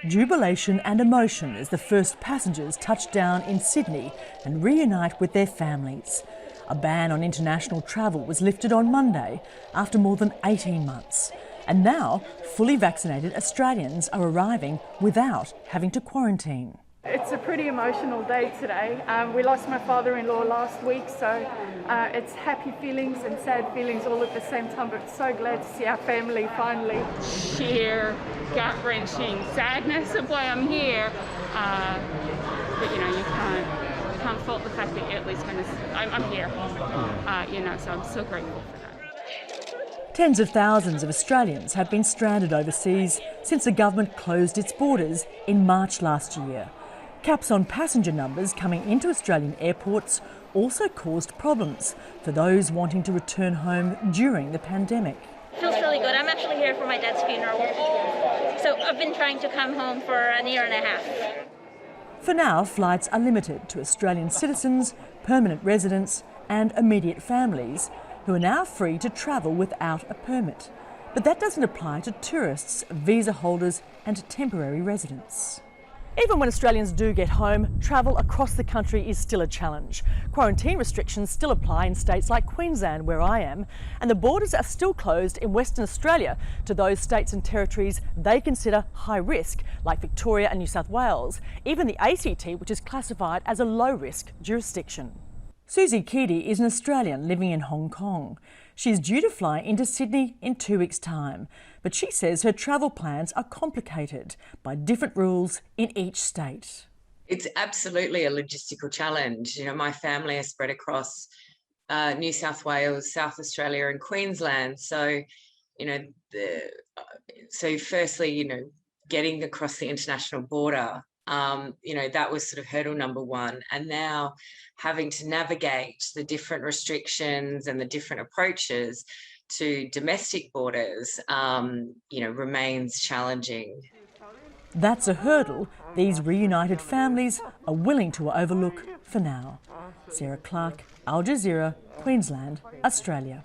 Jubilation and emotion as the first passengers touch down in Sydney and reunite with their families. A ban on international travel was lifted on Monday after more than 18 months. And now, fully vaccinated Australians are arriving without having to quarantine. It's a pretty emotional day today. We lost my father-in-law last week, so it's happy feelings and sad feelings all at the same time, but so glad to see our family finally. Sheer gut-wrenching sadness of why I'm here, but you can't fault the fact that you're at least I'm here, so I'm so grateful for that. Tens of thousands of Australians have been stranded overseas since the government closed its borders in March last year. Caps on passenger numbers coming into Australian airports also caused problems for those wanting to return home during the pandemic. Feels really good. I'm actually here for my dad's funeral. So I've been trying to come home for a year and a half. For now, flights are limited to Australian citizens, permanent residents and immediate families who are now free to travel without a permit. But that doesn't apply to tourists, visa holders and temporary residents. Even when Australians do get home, travel across the country is still a challenge. Quarantine restrictions still apply in states like Queensland, where I am, and the borders are still closed in Western Australia to those states and territories they consider high risk, like Victoria and New South Wales, even the ACT, which is classified as a low-risk jurisdiction. Susie Keedy is an Australian living in Hong Kong. She's due to fly into Sydney in 2 weeks' time, but she says her travel plans are complicated by different rules in each state. It's absolutely a logistical challenge. My family are spread across New South Wales, South Australia and Queensland. So, firstly, getting across the international border, that was sort of hurdle number one. And now having to navigate the different restrictions and the different approaches to domestic borders, remains challenging. That's a hurdle these reunited families are willing to overlook for now. Sarah Clarke, Al Jazeera, Queensland, Australia.